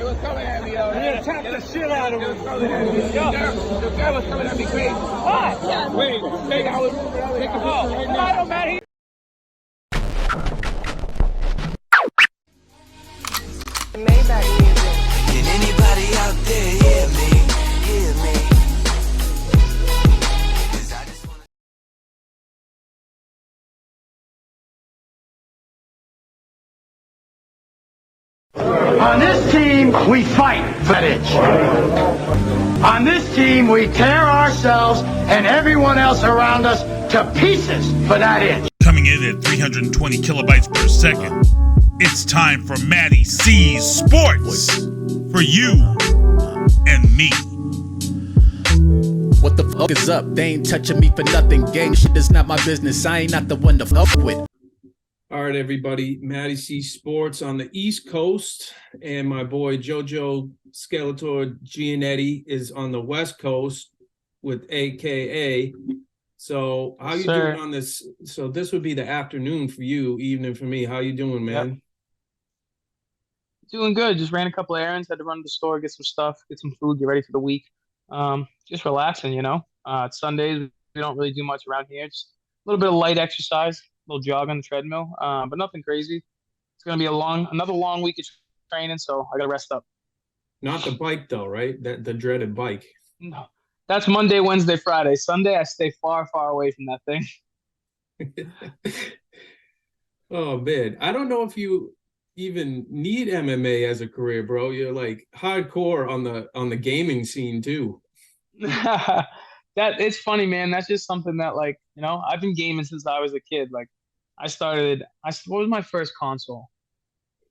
It was coming at me, though. They attacked the shit out of him. The guy was coming at me crazy. What? Yeah. Wait, I was taking a picture right now. I don't matter. Maybach music. Can anybody out there hear me? Hear me? 'Cause I just wanna... On this team, we fight for that itch. On this team, we tear ourselves and everyone else around us to pieces for that itch. Coming in at 320 kilobytes per second, it's time for Mattie C's Sports for you and me. What the fuck is up? They ain't touching me for nothing. Gang shit is not my business. I ain't not the one to fuck with. All right, everybody. Mattie C Sports on the East Coast, and my boy JoJo Skeletor Giannetti is on the West Coast with AKA. So how you doing on this? So this would be the afternoon for you, evening for me. How you doing, man? Yep. Doing good. Just ran a couple errands. Had to run to the store, get some stuff, get some food, get ready for the week. Just relaxing, you know. It's Sundays. We don't really do much around here. Just a little bit of light exercise, a little jog on the treadmill, but nothing crazy. It's gonna be another long week of training, so I gotta rest up. Not the bike though, right? The dreaded bike. No, that's Monday, Wednesday, Friday. Sunday, I stay far, far away from that thing. Oh man, I don't know if you even need MMA as a career, bro. You're like hardcore on the gaming scene too. That it's funny, man. That's just something that, like, you know, I've been gaming since I was a kid. Like, what was my first console?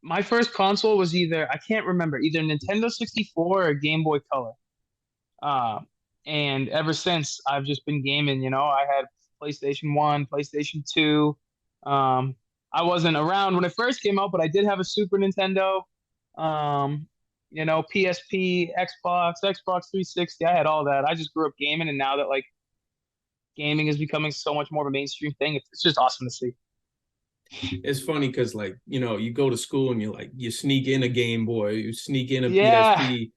My first console was I can't remember, either Nintendo 64 or Game Boy Color. And ever since, I've just been gaming, you know. I had PlayStation 1, PlayStation 2. I wasn't around when it first came out, but I did have a Super Nintendo. You know, PSP, Xbox 360. I had all that. I just grew up gaming, and now that, like, gaming is becoming so much more of a mainstream thing, it's just awesome to see. It's funny because, like, you know, you go to school and you sneak in a Game Boy, you sneak in a PSP.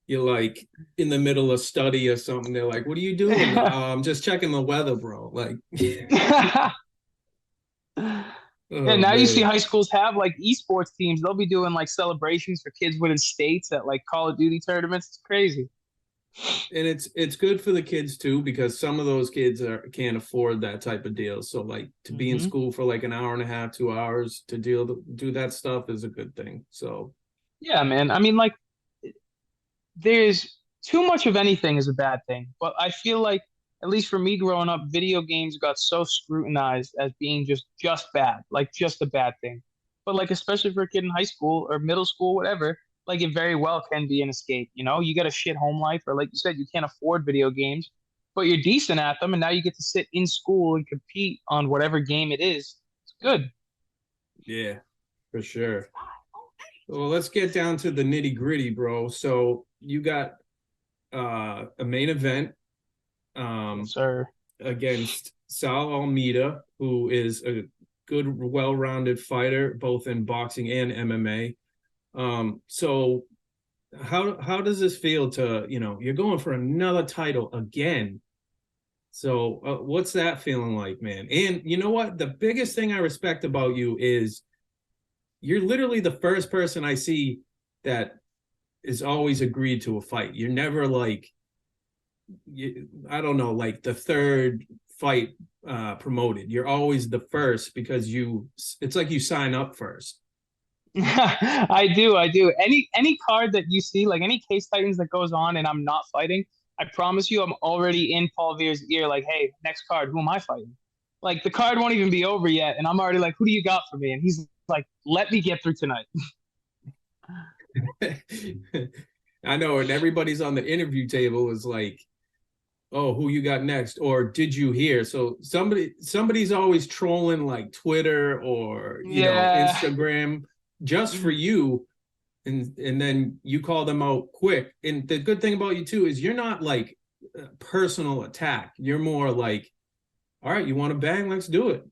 You're like in the middle of study or something. They're like, "What are you doing?" I'm just checking the weather, bro. Like, yeah, now you see high schools have like esports teams. They'll be doing like celebrations for kids winning states at like Call of Duty tournaments. It's crazy. And it's good for the kids too, because some of those kids can't afford that type of deal. So like to be in school for like an hour and a half, 2 hours to do that stuff is a good thing. So yeah, man. I mean, like, there's too much of anything is a bad thing. But I feel like, at least for me growing up, video games got so scrutinized as being just bad, like just a bad thing. But like, especially for a kid in high school or middle school, whatever, like it very well can be an escape. You know, you got a shit home life, or like you said, you can't afford video games, but you're decent at them, and now you get to sit in school and compete on whatever game it is. It's good. Yeah, for sure. Well, let's get down to the nitty gritty, bro. So you got a main event. Sir, against Saul Almeida, who is a good, well-rounded fighter, both in boxing and MMA. So how does this feel to, you know, you're going for another title again? So what's that feeling like, man? And you know what? The biggest thing I respect about you is you're literally the first person I see that is always agreed to a fight. You're never like, I don't know, like the third fight promoted. You're always the first because it's like you sign up first. I do. Any card that you see, like any Case Titans that goes on and I'm not fighting, I promise you I'm already in Paul Veer's ear like, hey, next card, who am I fighting? Like the card won't even be over yet, and I'm already like, who do you got for me? And he's like, let me get through tonight. I know, and everybody's on the interview table is like, oh, who you got next, or did you hear? So somebody's always trolling like Twitter or Yeah. Instagram just for you, and then you call them out quick. And the good thing about you too is you're not like a personal attack. You're more like, all right, you want to bang, let's do it.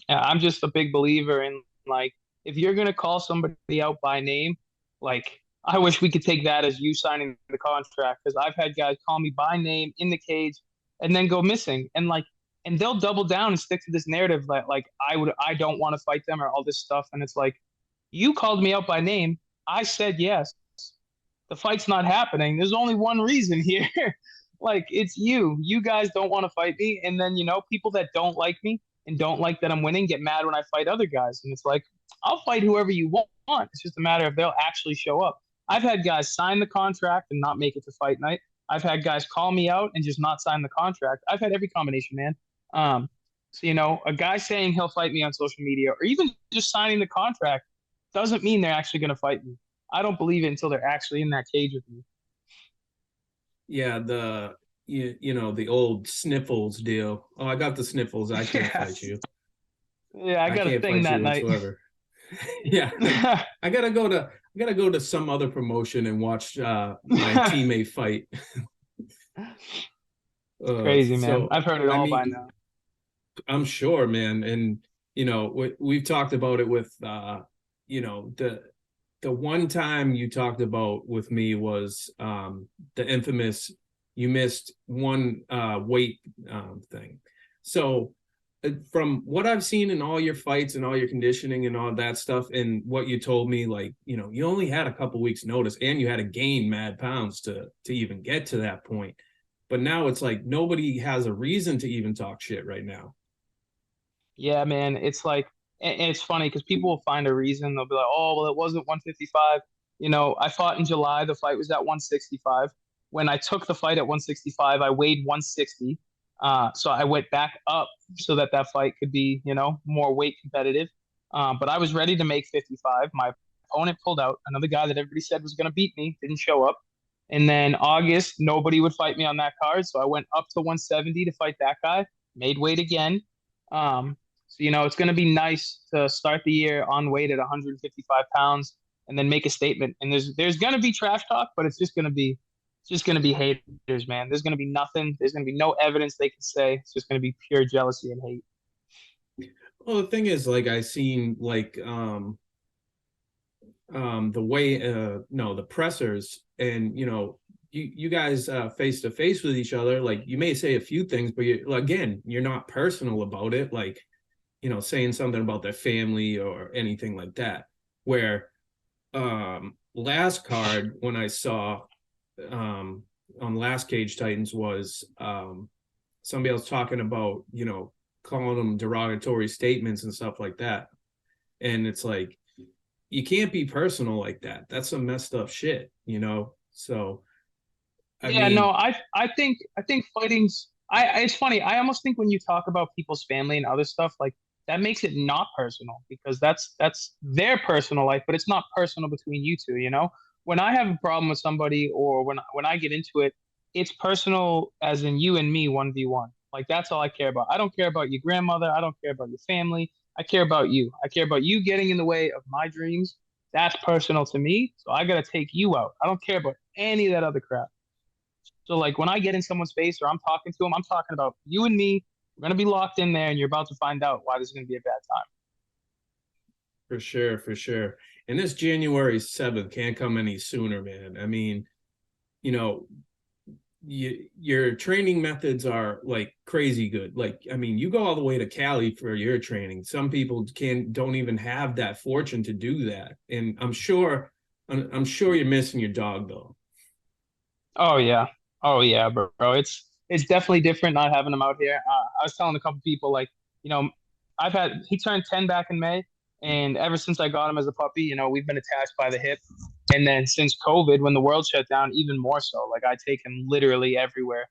I'm just a big believer in, like, if you're gonna call somebody out by name, like, I wish we could take that as you signing the contract, because I've had guys call me by name in the cage and then go missing, and like, and they'll double down and stick to this narrative that, like, I don't want to fight them or all this stuff, and it's like, you called me out by name, I said yes. The fight's not happening. There's only one reason here. Like, it's you. You guys don't want to fight me. And then, people that don't like me and don't like that I'm winning get mad when I fight other guys. And it's like, I'll fight whoever you want. It's just a matter of they'll actually show up. I've had guys sign the contract and not make it to fight night. I've had guys call me out and just not sign the contract. I've had every combination, man. So, a guy saying he'll fight me on social media or even just signing the contract doesn't mean they're actually going to fight me. I don't believe it until they're actually in that cage with me. Yeah, the old sniffles deal. Oh, I got the sniffles. I can't fight you. Yeah, I got a thing that night. Yeah, I gotta go to some other promotion and watch my teammate fight. Crazy, man. I've heard it all by now. I'm sure, man, and we've talked about it with the one time you talked about with me was the infamous you missed one weight thing. So from what I've seen in all your fights and all your conditioning and all that stuff, and what you told me, like, you only had a couple weeks notice and you had to gain mad pounds to even get to that point. But now it's like nobody has a reason to even talk shit right now. Yeah, man. It's like, and it's funny because people will find a reason. They'll be like, oh, well, it wasn't 155. I fought in July. The fight was at 165. When I took the fight at 165, I weighed 160. So I went back up so that fight could be, more weight competitive. But I was ready to make 55. My opponent pulled out. Another guy that everybody said was going to beat me didn't show up. And then August, nobody would fight me on that card. So I went up to 170 to fight that guy, made weight again. So, it's going to be nice to start the year on weight at 155 pounds and then make a statement. And there's going to be trash talk, but it's just going to be haters, man. There's going to be nothing. There's going to be no evidence they can say. It's just going to be pure jealousy and hate. Well, the thing is, like, I seen like the way the pressers, and you guys face to face with each other, like, you may say a few things, but you're not personal about it, like, saying something about their family or anything like that. Where last card, when I saw on Last Cage Titans, was somebody else talking about, calling them derogatory statements and stuff like that. And it's like, you can't be personal like that. That's some messed up shit, So I think fighting's it's funny. I almost think when you talk about people's family and other stuff, like, that makes it not personal, because that's their personal life, but it's not personal between you two, When I have a problem with somebody, or when I get into it, it's personal as in you and me 1v1. Like, that's all I care about. I don't care about your grandmother. I don't care about your family. I care about you. I care about you getting in the way of my dreams. That's personal to me. So I got to take you out. I don't care about any of that other crap. So, like, when I get in someone's face or I'm talking to them, I'm talking about you and me. We're going to be locked in there, and you're about to find out why this is going to be a bad time. For sure. And this January 7th can't come any sooner, man. I mean, your training methods are like crazy good. Like, I mean, you go all the way to Cali for your training. Some people don't even have that fortune to do that. And I'm sure you're missing your dog, though. Oh yeah, bro. It's definitely different not having him out here. I was telling a couple people, like, he turned 10 back in May, and ever since I got him as a puppy, we've been attached by the hip. And then since COVID, when the world shut down, even more so. Like, I take him literally everywhere,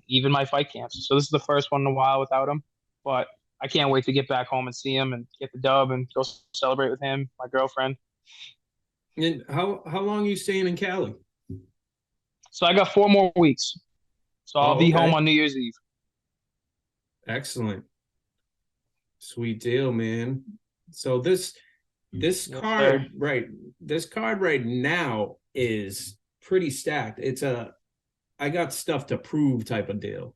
even my fight camps. So this is the first one in a while without him, but I can't wait to get back home and see him and get the dub and go celebrate with him, my girlfriend. And how long are you staying in Cali? So I got 4 more weeks. So I'll be home on New Year's Eve. Excellent. Sweet deal, man. So this Yes, card sir. this card right now is pretty stacked. It's a I got stuff to prove type of deal.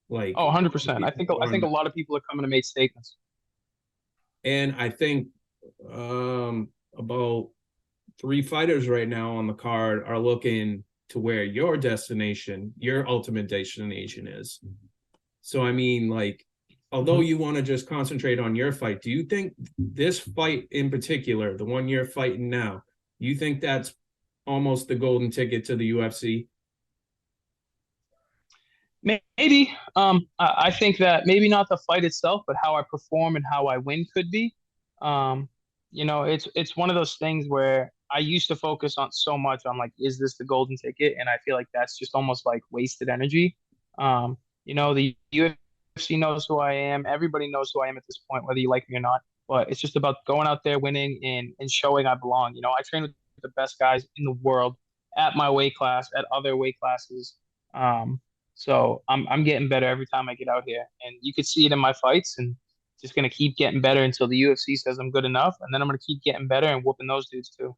Like, Oh, 100%. I think a lot of people are coming to make statements. and I think about 3 fighters right now on the card are looking to where your ultimate destination is. So I mean, like, although you want to just concentrate on your fight, do you think this fight in particular, the one you're fighting now, you think that's almost the golden ticket to the UFC? Maybe. I think that maybe not the fight itself, but how I perform and how I win could be. Um, it's one of those things where I used to focus on so much on like, is this the golden ticket? And I feel like that's just almost like wasted energy. The UFC knows who I am. Everybody knows who I am at this point, whether you like me or not. But it's just about going out there, winning, and showing I belong. I train with the best guys in the world at my weight class, at other weight classes. So I'm getting better every time I get out here, and you could see it in my fights, and just gonna keep getting better until the UFC says I'm good enough, and then I'm gonna keep getting better and whooping those dudes too.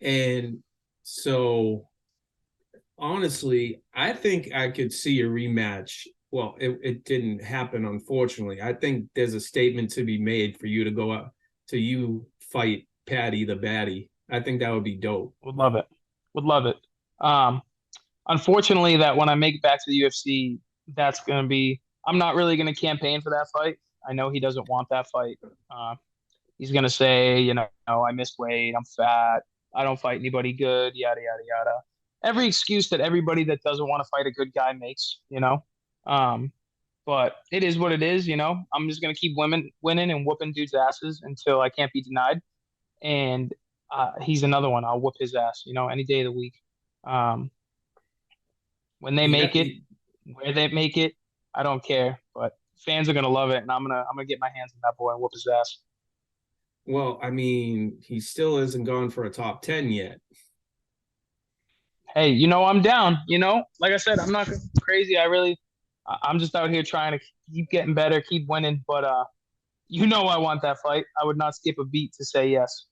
And so honestly, I think I could see a rematch. Well, it didn't happen, unfortunately. I think there's a statement to be made for you to go up to you fight Patty the Batty. I think that would be dope. Would love it. Would love it. Um, Unfortunately, that when I make it back to the UFC, that's gonna be. I'm not really gonna campaign for that fight. I know he doesn't want that fight. He's gonna say, I missed weight, I'm fat, I don't fight anybody good, yada yada yada. Every excuse that everybody that doesn't want to fight a good guy makes. But it is what it is. I'm just gonna keep winning and whooping dudes' asses until I can't be denied. And he's another one. I'll whoop his ass, any day of the week. Um, when they Yeah. make it, where they make it, I don't care. But fans are gonna love it, and I'm gonna get my hands on that boy and whoop his ass. Well, I mean, he still isn't gone for a top 10 yet. Hey, I'm down. Like I said, I'm not crazy. I'm just out here trying to keep getting better, keep winning. But I want that fight. I would not skip a beat to say yes.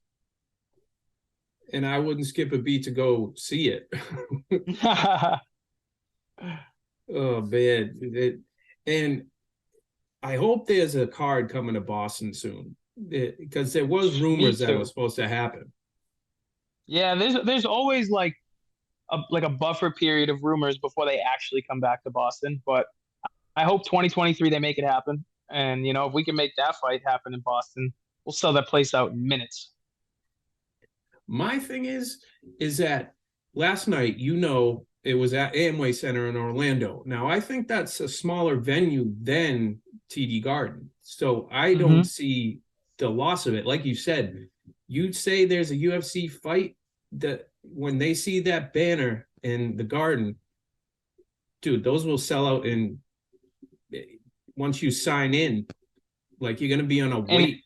And I wouldn't skip a beat to go see it. Oh, man. And I hope there's a card coming to Boston soon. Because there was rumors that it was supposed to happen. Yeah, there's always like a buffer period of rumors before they actually come back to Boston. But I hope 2023 they make it happen. And if we can make that fight happen in Boston, we'll sell that place out in minutes. My thing is that last night, it was at Amway Center in Orlando. Now, I think that's a smaller venue than TD Garden. So I don't see the loss of it. Like you said, you'd say there's a UFC fight that when they see that banner in the Garden, dude, those will sell out once you sign in, like you're going to be on a wait.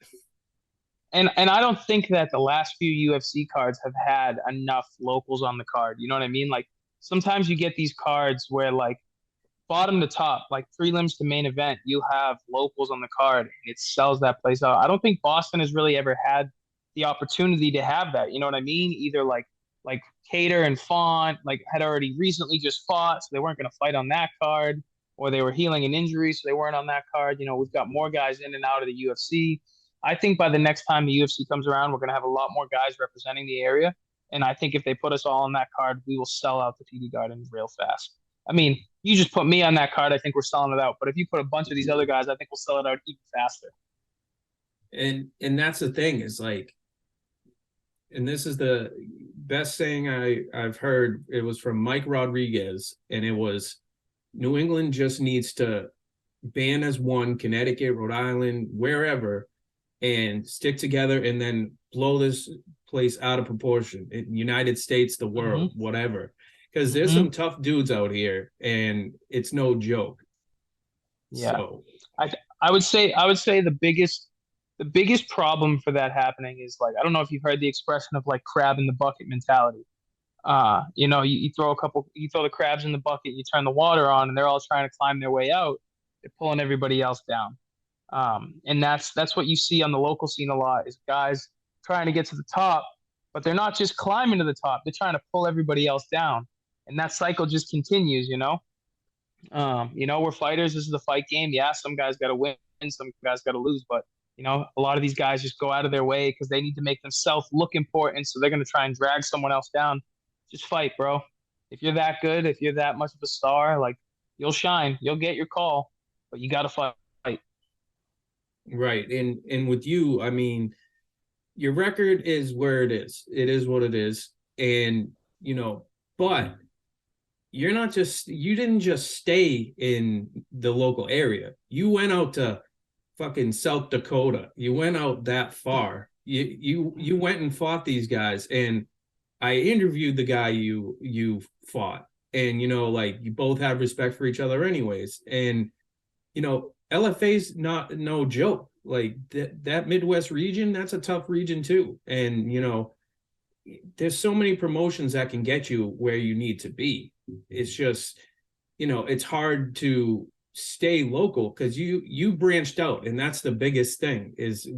And I don't think that the last few UFC cards have had enough locals on the card. You know what I mean? Like sometimes you get these cards where like bottom to top, like prelims to main event, you have locals on the card and it sells that place out. I don't think Boston has really ever had the opportunity to have that. You know what I mean? Either like Cater and Font like had already recently just fought, so they weren't going to fight on that card, or they were healing an injury, so they weren't on that card. We've got more guys in and out of the UFC. I think by the next time the UFC comes around, we're going to have a lot more guys representing the area. And I think if they put us all on that card, we will sell out the TD Garden real fast. I mean, you just put me on that card, I think we're selling it out. But if you put a bunch of these other guys, I think we'll sell it out even faster. And that's the thing is like, and this is the best saying I've heard. It was from Mike Rodriguez, and it was New England just needs to ban as one, Connecticut, Rhode Island, wherever, and stick together and then blow this place out of proportion. In United States, the world, whatever. Because there's some tough dudes out here, and it's no joke. Yeah, so. I would say the biggest problem for that happening is like, I don't know if you've heard the expression of like crab in the bucket mentality. You throw the crabs in the bucket, you turn the water on, and they're all trying to climb their way out. They're pulling everybody else down. And that's what you see on the local scene a lot is guys trying to get to the top, but they're not just climbing to the top. They're trying to pull everybody else down. And that cycle just continues, we're fighters. This is the fight game. Yeah, some guys got to win, some guys got to lose, but a lot of these guys just go out of their way because they need to make themselves look important. So they're going to try and drag someone else down. Just fight, bro. If you're that good, if you're that much of a star, like you'll shine, you'll get your call, but you got to fight. Right. And with you, I mean, your record is where it is. It is what it is. And, but you didn't just stay in the local area. You went out to fucking South Dakota. You went out that far. You went and fought these guys. And I interviewed the guy you fought. And, you both have respect for each other anyways. And, LFA's not no joke. Like that Midwest region, that's a tough region too. And, there's so many promotions that can get you where you need to be. It's just, it's hard to stay local because you branched out. And that's the biggest thing is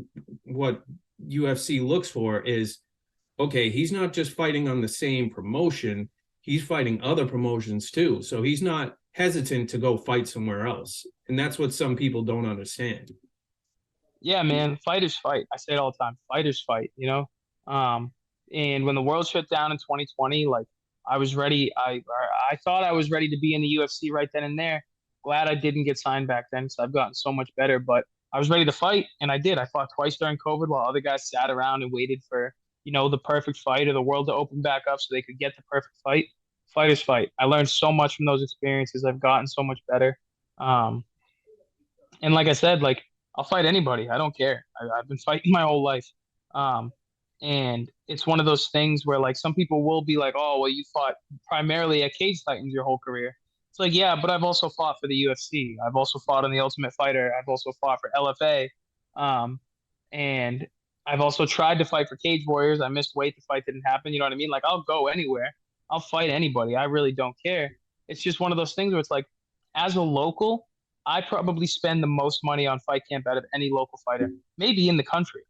what UFC looks for is, okay, he's not just fighting on the same promotion. He's fighting other promotions too. So he's not hesitant to go fight somewhere else. And that's what some people don't understand. Yeah, man, fighters fight. I say it all the time. Fighters fight, And when the world shut down in 2020, like I was ready. I thought I was ready to be in the UFC right then and there. Glad I didn't get signed back then because I've gotten so much better. But I was ready to fight, and I did. I fought twice during COVID while other guys sat around and waited for, the perfect fight or the world to open back up so they could get the perfect fight. Fighters fight. I learned so much from those experiences. I've gotten so much better. And like I said, like I'll fight anybody. I don't care. I've been fighting my whole life. And it's one of those things where like some people will be like, oh, well, you fought primarily at Cage Titans your whole career. It's like, yeah, but I've also fought for the UFC. I've also fought on the Ultimate Fighter. I've also fought for LFA. And I've also tried to fight for Cage Warriors. I missed weight. The fight didn't happen. You know what I mean? Like I'll go anywhere. I'll fight anybody. I really don't care. It's just one of those things where it's like, as a local, I probably spend the most money on fight camp out of any local fighter, maybe in the country.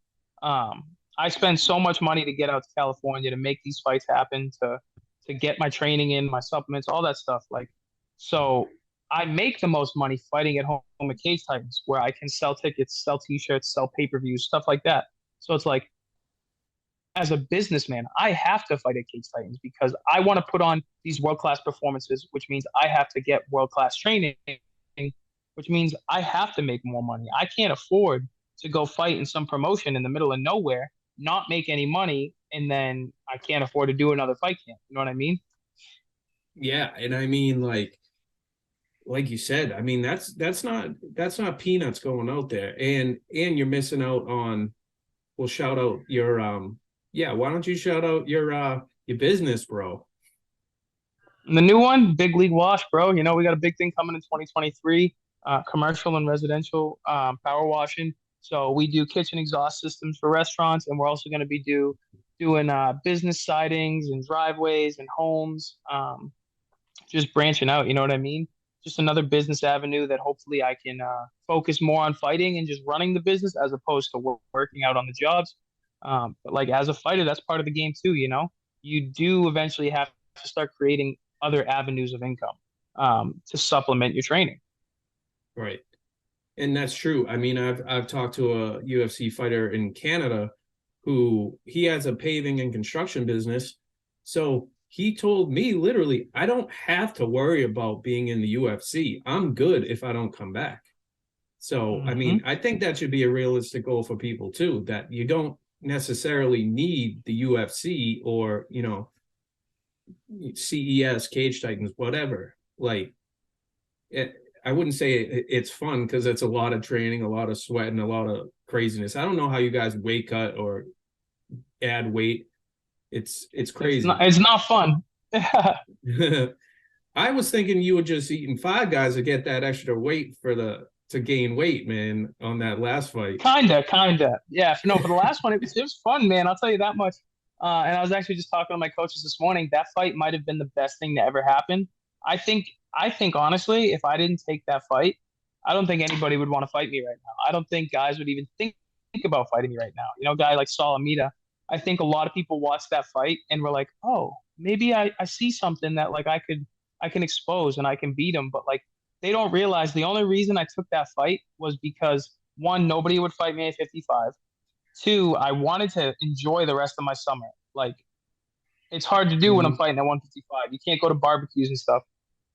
I spend so much money to get out to California to make these fights happen, to get my training in, my supplements, all that stuff. Like, so I make the most money fighting at home at Cage Titans, where I can sell tickets, sell T-shirts, sell pay-per-views, stuff like that. So it's like, as a businessman, I have to fight at Cage Titans because I want to put on these world-class performances, which means I have to get world-class training, which means I have to make more money. I can't afford to go fight in some promotion in the middle of nowhere, not make any money, and then I can't afford to do another fight camp. You know what I mean? Yeah, and I mean, like you said, I mean that's not peanuts going out there, and you're missing out on. Well, shout out your why don't you shout out your business, bro? And the new one, Big League Wash, bro. We got a big thing coming in 2023, commercial and residential power washing. So we do kitchen exhaust systems for restaurants, and we're also going to be doing business sidings and driveways and homes, just branching out. You know what I mean? Just another business avenue that hopefully I can focus more on fighting and just running the business as opposed to working out on the jobs. But like as a fighter, that's part of the game too. You do eventually have to start creating other avenues of income to supplement your training. Right. And that's true. I mean, I've talked to a UFC fighter in Canada who he has a paving and construction business. So he told me literally, I don't have to worry about being in the UFC. I'm good if I don't come back. So, I mean, I think that should be a realistic goal for people too, that you don't necessarily need the UFC or, CES, Cage Titans, whatever. Like, I wouldn't say it's fun because it's a lot of training, a lot of sweat, and a lot of craziness. I don't know how you guys weight cut or add weight. It's crazy. It's not fun. I was thinking you were just eating Five Guys to get that extra weight to gain weight, man, on that last fight. Kinda. Yeah. For the last one, it was fun, man. I'll tell you that much. And I was actually just talking to my coaches this morning. That fight might have been the best thing to ever happen. I think honestly, if I didn't take that fight, I don't think anybody would want to fight me right now. I don't think guys would even think about fighting me right now. You know, a guy like Saul Almeida. I think a lot of people watched that fight and were like, oh, maybe I see something that like I can expose and I can beat him. But like they don't realize the only reason I took that fight was because one, nobody would fight me at 55. Two, I wanted to enjoy the rest of my summer. Like it's hard to do when I'm Mhm. fighting at 155. You can't go to barbecues and stuff.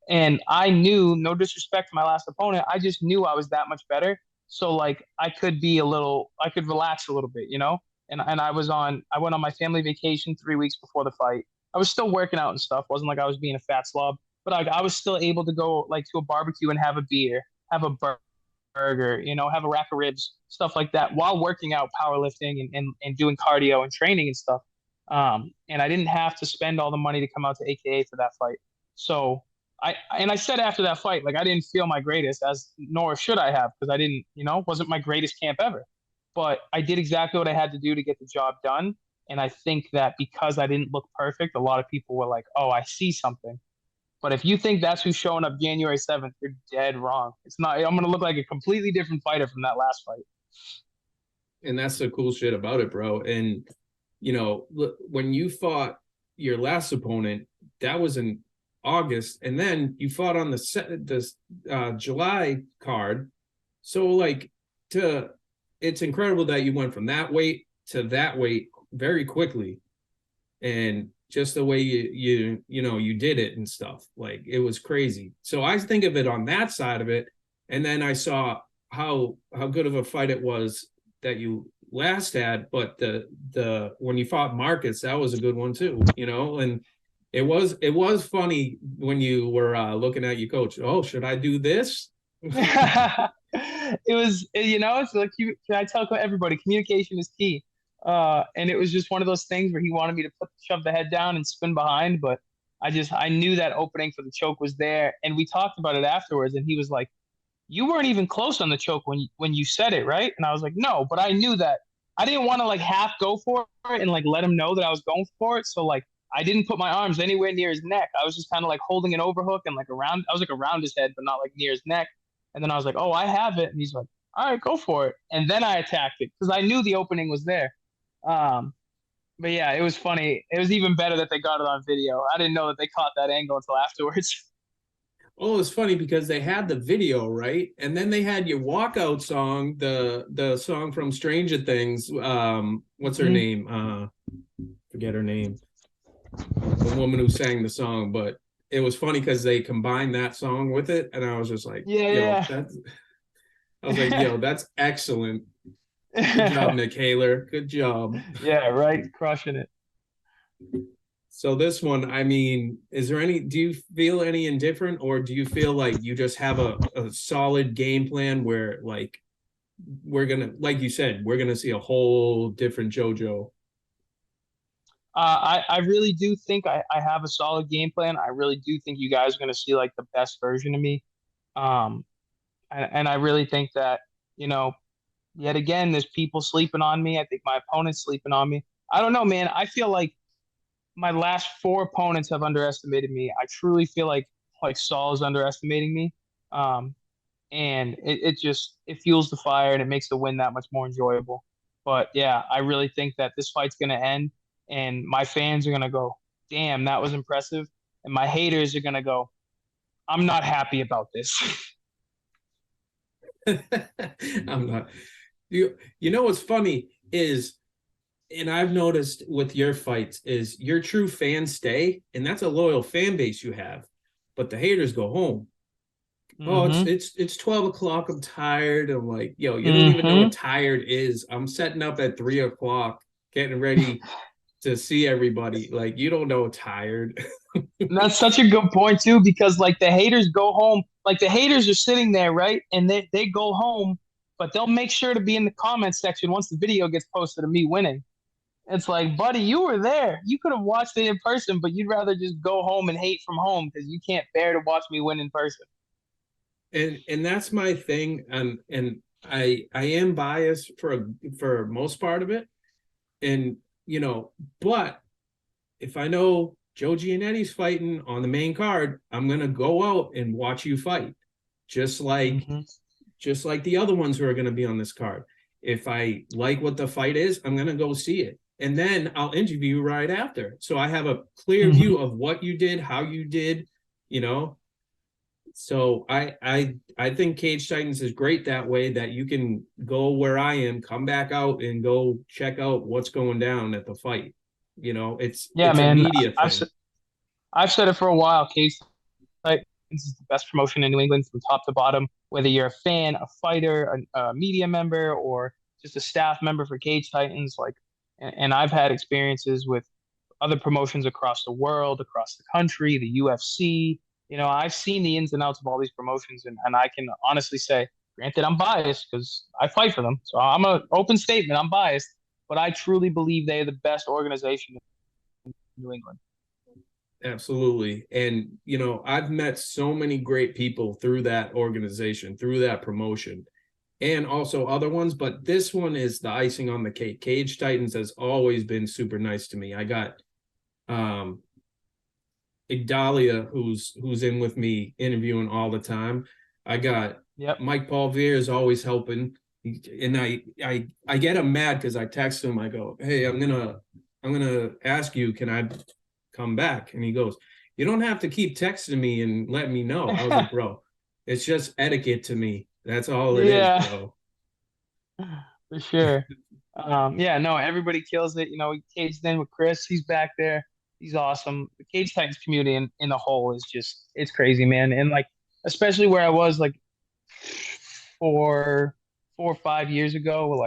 And I knew, no disrespect to my last opponent, I just knew I was that much better. So like I could relax a little bit, you know? And I went on my family vacation 3 weeks before the fight. I was still working out and stuff. Wasn't like I was being a fat slob, but I was still able to go like to a barbecue and have a beer, have a burger, you know, have a rack of ribs, stuff like that, while working out, powerlifting and doing cardio and training and stuff. And I didn't have to spend all the money to come out to AKA for that fight. So I said after that fight, like I didn't feel my greatest, as nor should I have, because I didn't, you know, wasn't my greatest camp ever. But I did exactly what I had to do to get the job done. And I think that because I didn't look perfect, a lot of people were like, "Oh, I see something." But if you think that's who's showing up January 7th, you're dead wrong. It's not. I'm gonna look like a completely different fighter from that last fight. And that's the cool shit about it, bro. And you know, when you fought your last opponent, that was in August, and then you fought on the July card. So like, to it's incredible that you went from that weight to that weight very quickly, and just the way you did it and stuff. Like it was crazy. So I think of it on that side of it, and then I saw how good of a fight it was that you last had, but the when you fought Marcus, that was a good one too, you know. And it was funny when you were looking at your coach. Oh, should I do this? It was, you know, it's like can I tell everybody communication is key. And it was just one of those things where he wanted me to shove the head down and spin behind, but I knew that opening for the choke was there, and we talked about it afterwards, and he was like, "You weren't even close on the choke when you said it, right?" And I was like, "No," but I knew that I didn't want to like half go for it and like let him know that I was going for it. So like I didn't put my arms anywhere near his neck. I was just kind of like holding an overhook and like around. I was like around his head, but not like near his neck. And then I was like, "Oh, I have it," and he's like, "All right, go for it." And then I attacked it because I knew the opening was there. Um, but yeah, it was funny. It was even better that they got it on video. I didn't know that they caught that angle until afterwards. Oh, it's funny because they had the video, right? And then they had your walkout song, the song from Stranger Things. What's her name? Forget her name. The woman who sang the song, but it was funny because they combined that song with it, and I was just like, Yeah, I was like, yo, that's excellent. Good job, Nick Haler. Good job. Yeah, right, crushing it. So this one, I mean, do you feel any indifferent, or do you feel like you just have a solid game plan where like like you said, we're gonna see a whole different JoJo? I really do think I have a solid game plan. I really do think you guys are going to see like the best version of me. Um, and I really think that, you know, yet again, there's people sleeping on me. I think my opponent's sleeping on me. I don't know, man. I feel like my last four opponents have underestimated me. I truly feel like Saul is underestimating me. Um, and it fuels the fire and it makes the win that much more enjoyable. But yeah, I really think that this fight's gonna end, and my fans are gonna go, "Damn, that was impressive," and my haters are gonna go, "I'm not happy about this." I'm not. You know what's funny is, and I've noticed with your fights, is your true fans stay, and that's a loyal fan base you have, but the haters go home. Oh, Mm-hmm. it's 12 o'clock. I'm tired. I'm like, yo, you don't even know Mm-hmm. what tired is. I'm setting up at 3 o'clock, getting ready to see everybody. Like, you don't know tired. And that's such a good point too, because like the haters go home, like the haters are sitting there, right? And they go home, but they'll make sure to be in the comments section once the video gets posted of me winning. It's like, buddy, you were there. You could have watched it in person, but you'd rather just go home and hate from home because you can't bear to watch me win in person. And that's my thing. And I am biased for most part of it. And but if I know Joe Giannetti's fighting on the main card, I'm gonna go out and watch you fight, just like the other ones who are gonna be on this card. If I like what the fight is, I'm gonna go see it, and then I'll interview you right after, so I have a clear view of what you did, how you did, So I think Cage Titans is great that way, that you can go where I am, come back out, and go check out what's going down at the fight. It's man. a media thing. I've said it for a while. Cage Titans is the best promotion in New England from top to bottom. Whether you're a fan, a fighter, a media member, or just a staff member for Cage Titans, and I've had experiences with other promotions across the world, across the country, the UFC. I've seen the ins and outs of all these promotions, and I can honestly say, granted, I'm biased because I fight for them. So I'm an open statement. I'm biased, but I truly believe they're the best organization in New England. Absolutely. And, I've met so many great people through that organization, through that promotion, and also other ones. But this one is the icing on the cake. Cage Titans has always been super nice to me. I got Igdalia, who's in with me interviewing all the time. I got Mike Paul Veer is always helping, and I get him mad because I text him. I go, hey, I'm gonna ask you, can I come back? And he goes, you don't have to keep texting me and let me know. I was like, bro, it's just etiquette to me. That's all it is, bro. For sure. No, everybody kills it. Caged in with Chris. He's back there. He's awesome. The Cage Titans community in the whole is it's crazy, man. And especially where I was 4 or 5 years ago,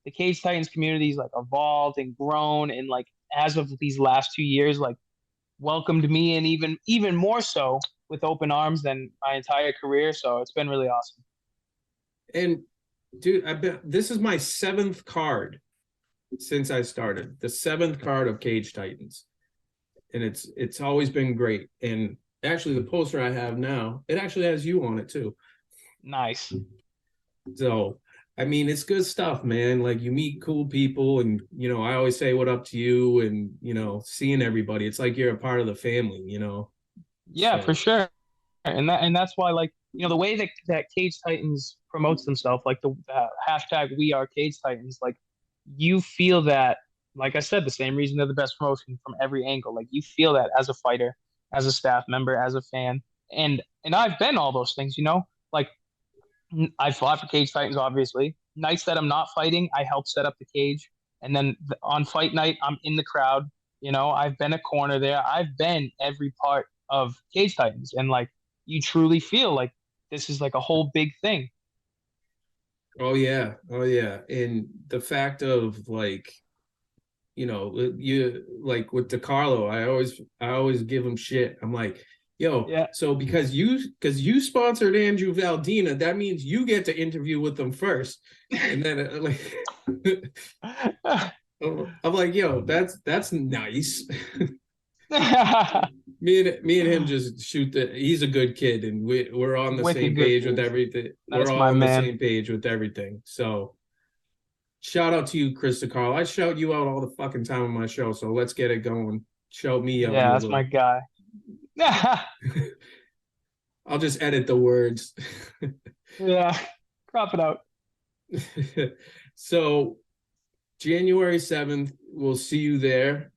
the Cage Titans community's evolved and grown, and as of these last 2 years, welcomed me, and even more so with open arms than my entire career. So it's been really awesome. And dude, I bet this is my 7th card since I started. The 7th card of Cage Titans. And it's always been great. And actually the poster I have now, it actually has you on it too. Nice. So I mean, it's good stuff, man. You meet cool people, and I always say what up to you, and seeing everybody, it's like you're a part of the family, Yeah, so. for sure. And that's why the way that Cage Titans promotes themselves, the hashtag We Are Cage Titans, you feel that, like I said, the same reason they're the best promotion from every angle. You feel that as a fighter, as a staff member, as a fan, and I've been all those things. I fought for Cage Titans, obviously. Nights that I'm not fighting, I help set up the cage, and then on fight night, I'm in the crowd. I've been a corner there. I've been every part of Cage Titans, and you truly feel this is a whole big thing. Oh yeah, and the fact of you with DeCarlo, I always give him shit. I'm like, yo, so because you sponsored Andrew Valdina, that means you get to interview with them first, and then I'm like, yo, that's nice. me and him just shoot he's a good kid, and we're on the same page with everything. We're all on the same page with everything. So shout out to you, Chris DeCarlo. I shout you out all the fucking time on my show, so let's get it going. Shout me out. Yeah, that's my guy. I'll just edit the words. Yeah, crop it out. So January 7th, we'll see you there.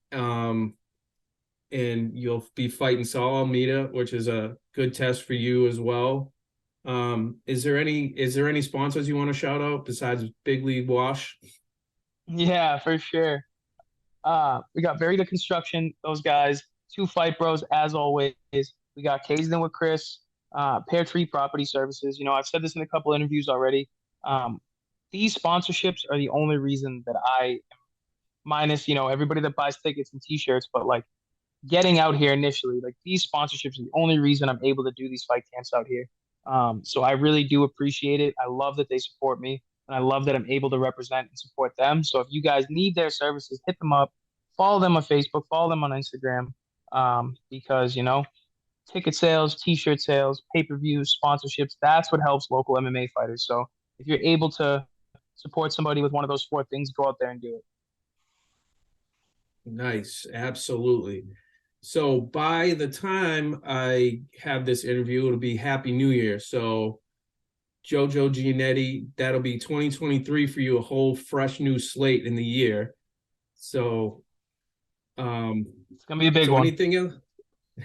And you'll be fighting Saul Almeida, which is a good test for you as well. Is there any sponsors you want to shout out besides Big League Wash? Yeah, for sure. We got Very Good Construction, those guys, 2 Fight Bros, as always. We got Caged In with Chris, Pear Tree Property Services. I've said this in a couple interviews already. These sponsorships are the only reason that I, minus, everybody that buys tickets and t-shirts, but getting out here initially, these sponsorships are the only reason I'm able to do these fight camps out here. So I really do appreciate it. I love that they support me, and I love that I'm able to represent and support them. So if you guys need their services, hit them up, follow them on Facebook, follow them on Instagram, because, ticket sales, t-shirt sales, pay-per-views, sponsorships, that's what helps local MMA fighters. So if you're able to support somebody with one of those 4 things, go out there and do it. Nice, absolutely. So by the time I have this interview, it'll be Happy New Year. So Jojo Giannetti, that'll be 2023 for you, a whole fresh new slate in the year. So It's gonna be a big one. Anything else?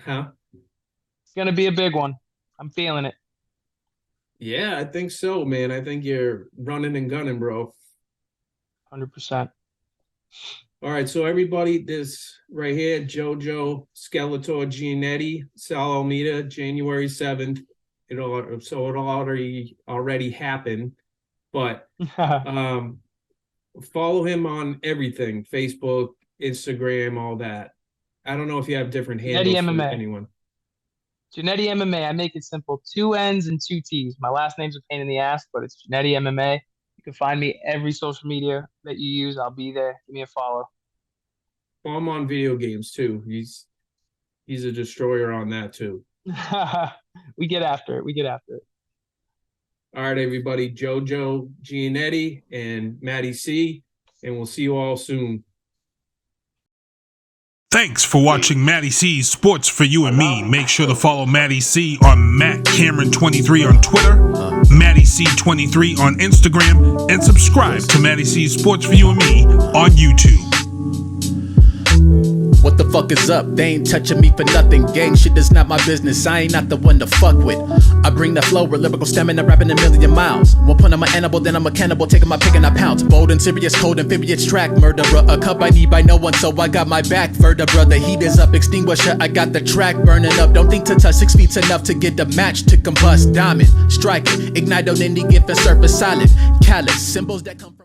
Huh? It's gonna be a big one. I'm feeling it. Yeah, I think so, man. I think you're running and gunning, bro. 100%. All right, so everybody, this right here, Jojo Skeletor Gianetti, Saul Almeida, January 7th. It'll already happen, but follow him on everything, Facebook, Instagram, all that. I don't know if you have different handles for anyone. Giannetti MMA. I make it simple. 2 N's and 2 T's. My last name's a pain in the ass, but it's Giannetti MMA. You can find me every social media that you use. I'll be there. Give me a follow. Well, I'm on video games too. He's a destroyer on that too. We get after it. All right, everybody. Jojo Giannetti and Mattie C, and we'll see you all soon. Thanks for watching Mattie C's Sports for You and Me. Make sure to follow Mattie C on Matt Cameron23 on Twitter, Mattie C23 on Instagram, and subscribe to Mattie C's Sports for You and Me on YouTube. What the fuck is up? They ain't touching me for nothing. Gang shit is not my business. I ain't not the one to fuck with. I bring the flow with lyrical stamina, rapping a million miles. One point I'm an animal, then I'm a cannibal, taking my pick and I pounce. Bold and serious, cold amphibious track murderer. A cup I need by no one, so I got my back vertebra. The heat is up, extinguisher. I got the track burning up. Don't think to touch 6 feet's enough to get the match to combust. Diamond, strike it, ignite on any gift and surface solid. Callous symbols that come from.